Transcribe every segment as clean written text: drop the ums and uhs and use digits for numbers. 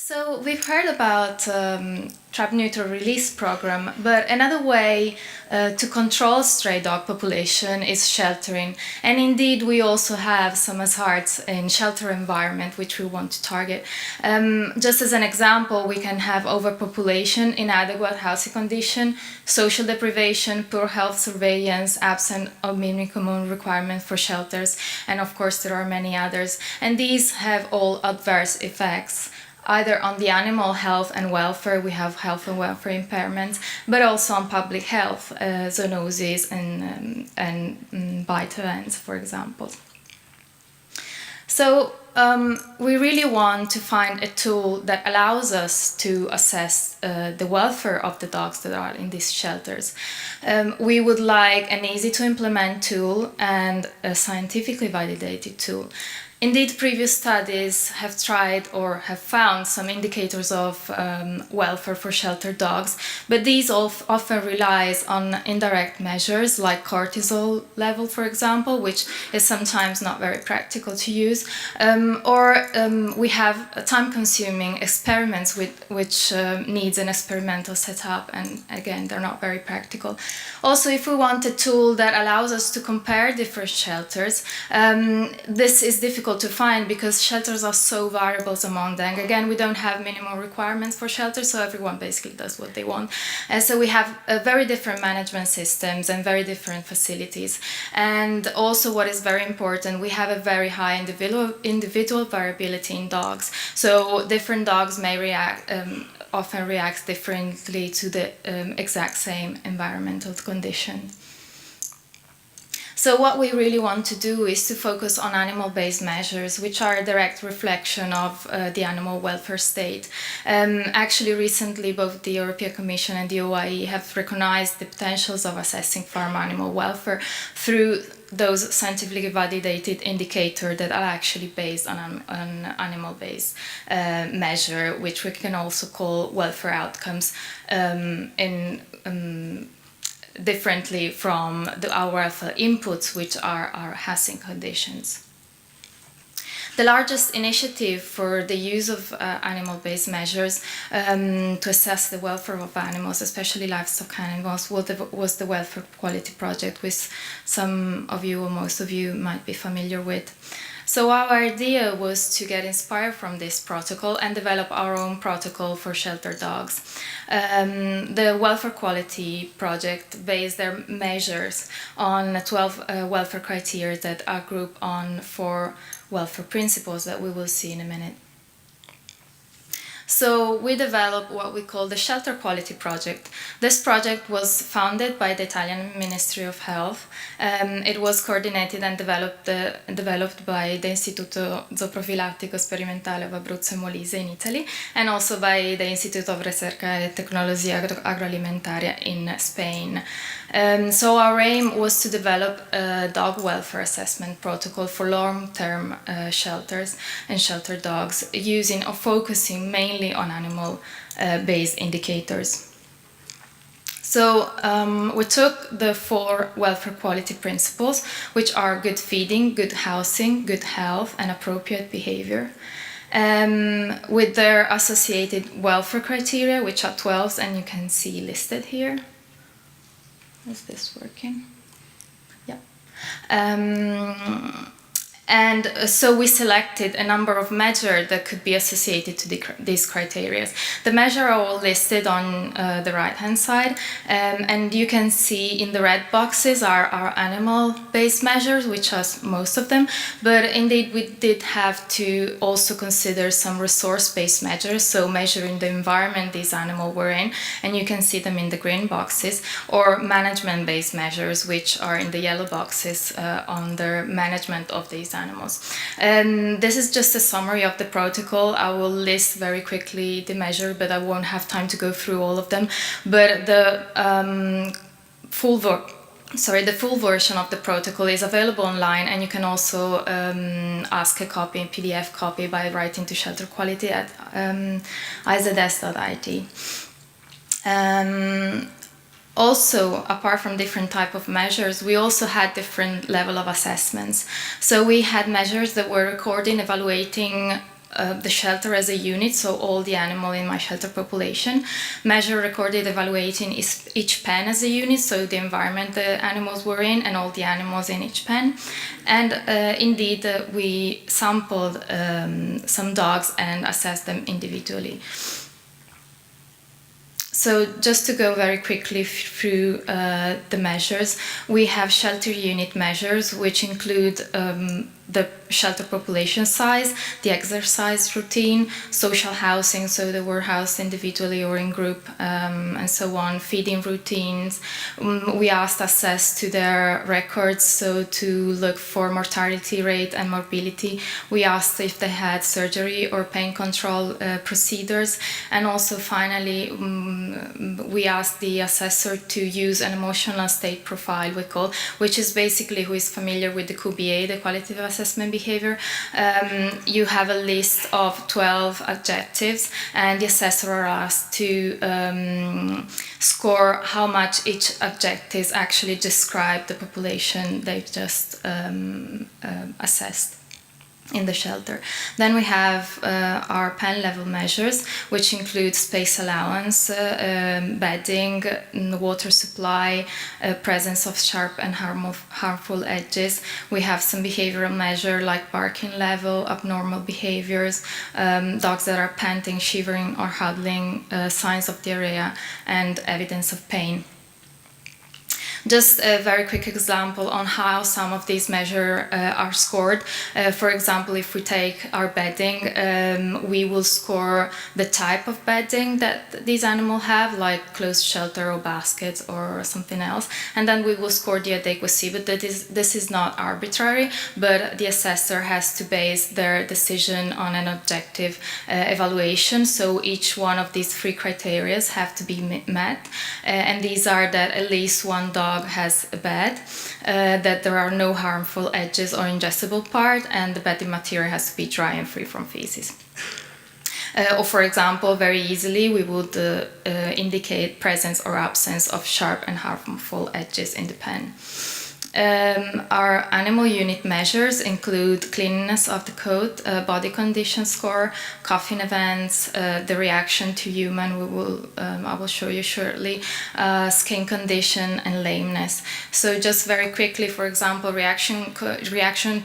So we've heard about trap neutral release program, but another way to control stray dog population is sheltering. And indeed, we also have some hazards in shelter environment which we want to target. Just as an example, we can have overpopulation, inadequate housing condition, social deprivation, poor health surveillance, absent of minimum requirement for shelters, and of course there are many others. And these have all adverse effects either on the animal health and welfare, we have health and welfare impairments, but also on public health, zoonoses and bite events, for example. So we really want to find a tool that allows us to assess the welfare of the dogs that are in these shelters. We would like an easy to implement tool and a scientifically validated tool. Indeed, previous studies have tried or have found some indicators of welfare for sheltered dogs, but these often relies on indirect measures like cortisol level, for example, which is sometimes not very practical to use, or we have time-consuming experiments which needs an experimental setup, and again, they're not very practical. Also, if we want a tool that allows us to compare different shelters, this is difficult to find because shelters are so variable among them. Again, we don't have minimum requirements for shelters, so everyone basically does what they want. And so we have very different management systems and very different facilities. And also what is very important, we have a very high individual variability in dogs. So different dogs may often react differently to the exact same environmental condition. So what we really want to do is to focus on animal-based measures, which are a direct reflection of the animal welfare state. Actually, recently, both the European Commission and the OIE have recognized the potentials of assessing farm animal welfare through those scientifically validated indicators that are actually based on animal-based measure, which we can also call welfare outcomes differently from our welfare inputs, which are our housing conditions. The largest initiative for the use of animal-based measures to assess the welfare of animals, especially livestock animals, was the Welfare Quality Project, which some of you or most of you might be familiar with. So our idea was to get inspired from this protocol and develop our own protocol for shelter dogs. The Welfare Quality Project based their measures on 12 welfare criteria that are grouped on 4 welfare principles that we will see in a minute. So we developed what we call the Shelter Quality Project. This project was founded by the Italian Ministry of Health. It was coordinated and developed by the Istituto Zooprofilattico Sperimentale of Abruzzo e Molise in Italy, and also by the Instituto of Ricerca e Tecnología Agroalimentaria in Spain. So our aim was to develop a dog welfare assessment protocol for long-term shelters and shelter dogs, using or focusing mainly on animal-based indicators. So we took the 4 welfare quality principles, which are good feeding, good housing, good health, and appropriate behavior, with their associated welfare criteria, which are 12, and you can see listed here. Is this working? Yeah. And so we selected a number of measures that could be associated to these criteria. The measures are all listed on the right-hand side, and you can see in the red boxes are our animal-based measures, which are most of them, but indeed we did have to also consider some resource-based measures, so measuring the environment these animals were in, and you can see them in the green boxes, or management-based measures, which are in the yellow boxes under management of these animals. This is just a summary of the protocol. I will list very quickly the measure, but I won't have time to go through all of them. But the full version of the protocol is available online, and you can also ask a copy, a PDF copy, by writing to shelterquality at izs.it. Also, apart from different type of measures, we also had different level of assessments. So we had measures that were recording, evaluating the shelter as a unit, so all the animal in my shelter population. Measure, recorded, evaluating each pen as a unit, so the environment the animals were in and all the animals in each pen. And indeed, we sampled some dogs and assessed them individually. So just to go very quickly through the measures, we have shelter unit measures, which include the shelter population size, the exercise routine, social housing, so they were housed individually or in group, and so on, feeding routines. We asked access to their records, so to look for mortality rate and morbidity. We asked if they had surgery or pain control procedures, and also finally we asked the assessor to use an emotional state profile, we call, which is basically, who is familiar with the QBA, the qualitative assessment behavior. You have a list of 12 adjectives, and the assessor are asked to score how much each adjective actually describe the population they've just assessed in the shelter. Then we have our pen level measures, which include space allowance, bedding, water supply, presence of sharp and harmful edges. We have some behavioral measure like barking level, abnormal behaviors, dogs that are panting, shivering or huddling, signs of diarrhea, and evidence of pain. Just a very quick example on how some of these measures are scored. For example, if we take our bedding, we will score the type of bedding that these animals have, like closed shelter or baskets or something else, and then we will score the adequacy. But this is not arbitrary, but the assessor has to base their decision on an objective evaluation. So each one of these 3 criteria have to be met, and these are that at least one dog has a bed, that there are no harmful edges or ingestible part, and the bedding material has to be dry and free from feces. Or for example, very easily we would indicate presence or absence of sharp and harmful edges in the pen. Our animal unit measures include cleanliness of the coat, body condition score, coughing events, the reaction to human, I will show you shortly, skin condition and lameness. So just very quickly, for example, reaction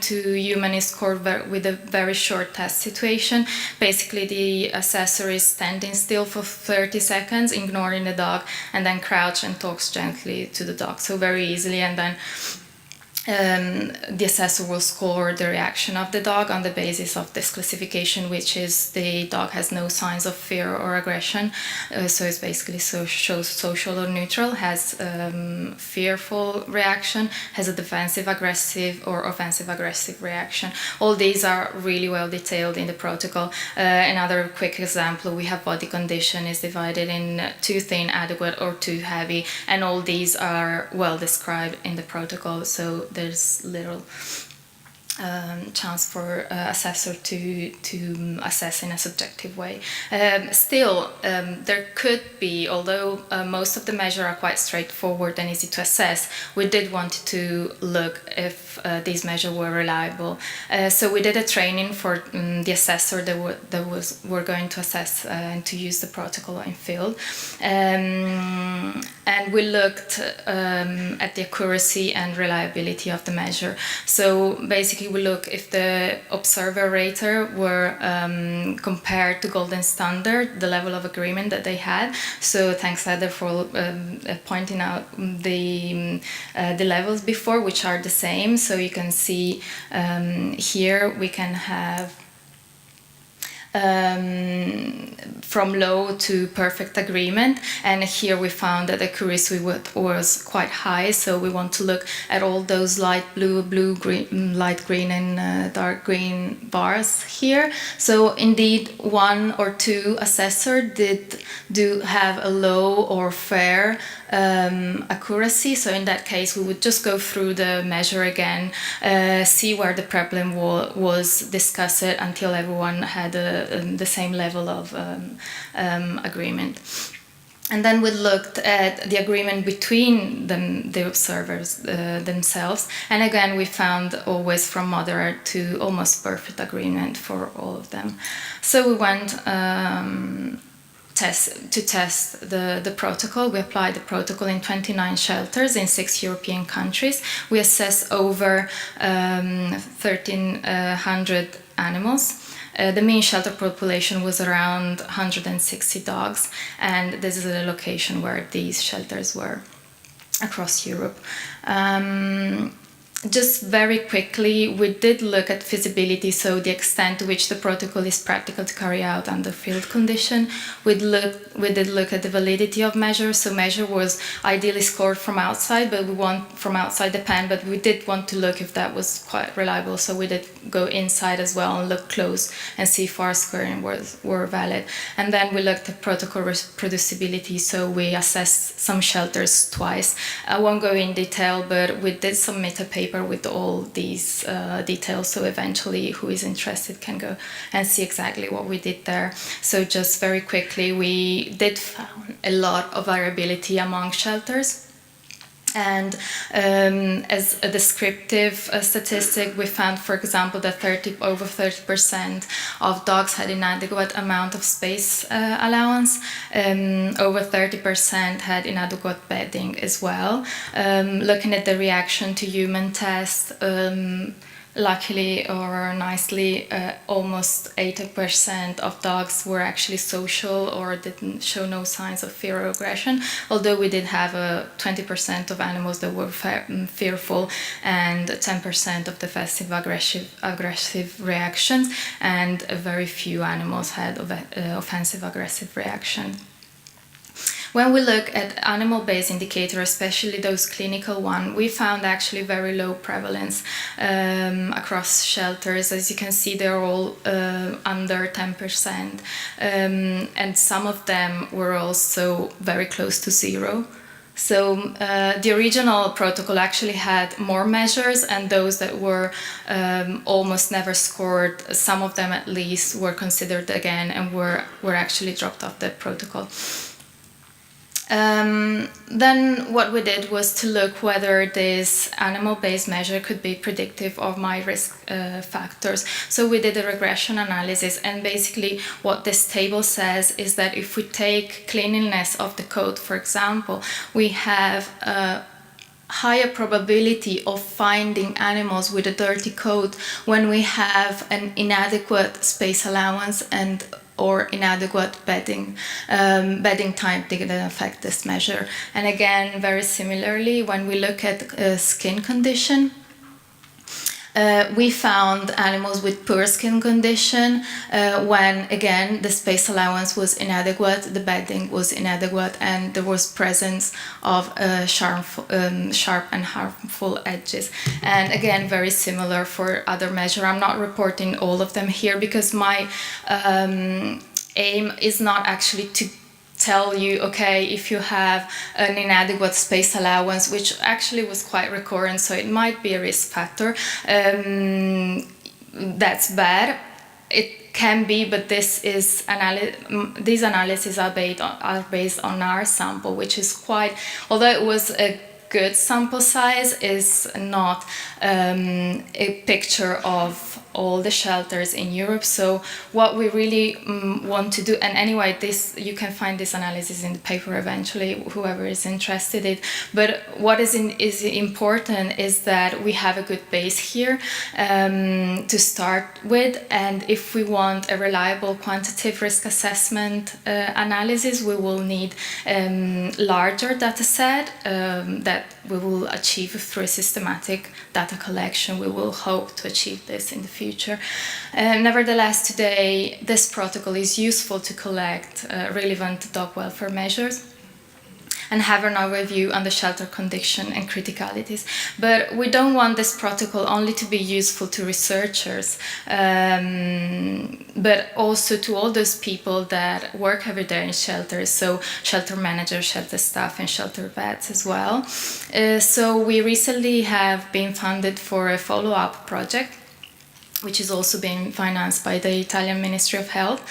to human is scored with a very short test situation. Basically, the assessor is standing still for 30 seconds, ignoring the dog, and then crouch and talks gently to the dog. So very easily, and then the assessor will score the reaction of the dog on the basis of this classification, which is the dog has no signs of fear or aggression. So it's basically shows social or neutral, has fearful reaction, has a defensive aggressive or offensive aggressive reaction. All these are really well detailed in the protocol. Another quick example, we have body condition is divided in too thin, adequate or too heavy, and all these are well described in the protocol. So there's little chance for assessor to assess in a subjective way. Still, there could be, although most of the measures are quite straightforward and easy to assess, we did want to look if these measures were reliable. So we did a training for the assessor that were going to assess and to use the protocol in field. And we looked at the accuracy and reliability of the measure. So basically we look if the observer rater were compared to golden standard, the level of agreement that they had. So thanks Heather for pointing out the levels before, which are the same. So you can see here we can have from low to perfect agreement, and here we found that accuracy was quite high. So we want to look at all those light blue, green, light green and dark green bars here. So indeed 1 or 2 assessor do have a low or fair accuracy. So in that case we would just go through the measure again, see where the problem was, discuss it until everyone had the same level of agreement. And then we looked at the agreement between the observers themselves. And again, we found always from moderate to almost perfect agreement for all of them. So we went to test the protocol. We applied the protocol in 29 shelters in 6 European countries. We assessed over 1,300 animals. The mean shelter population was around 160 dogs, and this is the location where these shelters were across Europe. Just very quickly, we did look at feasibility, so the extent to which the protocol is practical to carry out under field condition. We did look at the validity of measures, so measure was ideally scored from outside, but we want from outside the pen, but we did want to look if that was quite reliable, so we did go inside as well and look close and see if our scoring were valid. And then we looked at protocol reproducibility, so we assessed some shelters twice. I won't go in detail, but we did submit a paper with all these details, so eventually who is interested can go and see exactly what we did there. So just very quickly, we did found a lot of variability among shelters. And as a descriptive statistic, we found, for example, that over 30% of dogs had inadequate amount of space allowance. Over 30% had inadequate bedding as well. Looking at the reaction to human tests, luckily or nicely, almost 80% of dogs were actually social or didn't show no signs of fear or aggression, although we did have 20% of animals that were fearful and 10% of defensive aggressive reactions, and very few animals had offensive aggressive reaction. When we look at animal-based indicators, especially those clinical ones, we found actually very low prevalence across shelters. As you can see, they're all under 10%, and some of them were also very close to zero. So the original protocol actually had more measures, and those that were almost never scored, some of them at least, were considered again and were actually dropped off the protocol. Then what we did was to look whether this animal-based measure could be predictive of my risk factors. So we did a regression analysis, and basically what this table says is that if we take cleanliness of the coat, for example, we have a higher probability of finding animals with a dirty coat when we have an inadequate space allowance and or inadequate bedding type didn't affect this measure. And again, very similarly, when we look at skin condition, we found animals with poor skin condition when, again, the space allowance was inadequate, the bedding was inadequate, and there was presence of sharp and harmful edges. And again, very similar for other measures. I'm not reporting all of them here because my aim is not actually to tell you, okay, if you have an inadequate space allowance, which actually was quite recurrent, so it might be a risk factor, that's bad. It can be, but these analyses are based on our sample, which is quite, although it was a good sample size, is not a picture of all the shelters in Europe. So what we really want to do, and anyway, you can find this analysis in the paper eventually, whoever is interested in. But what is important is that we have a good base here to start with, and if we want a reliable quantitative risk assessment analysis, we will need larger data set that we will achieve through a systematic data collection. We will hope to achieve this in the future. Nevertheless, today this protocol is useful to collect relevant dog welfare measures and have an overview on the shelter condition and criticalities. But we don't want this protocol only to be useful to researchers, but also to all those people that work every day in shelters, so shelter managers, shelter staff, and shelter vets as well. So we recently have been funded for a follow-up project which is also being financed by the Italian Ministry of Health.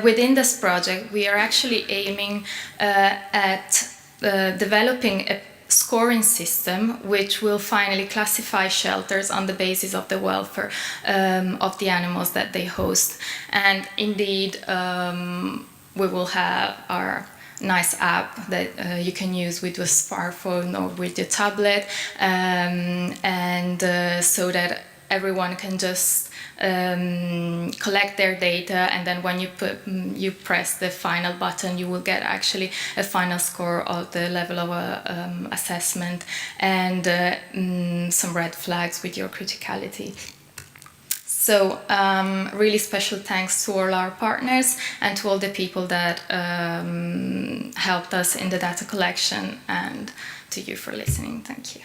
Within this project, we are actually aiming at developing a scoring system which will finally classify shelters on the basis of the welfare of the animals that they host. And indeed, we will have our nice app that you can use with your smartphone or with your tablet, and so that everyone can just collect their data, and then when you press the final button, you will get actually a final score of the level of assessment and some red flags with your criticality. So really special thanks to all our partners and to all the people that helped us in the data collection, and to you for listening. Thank you.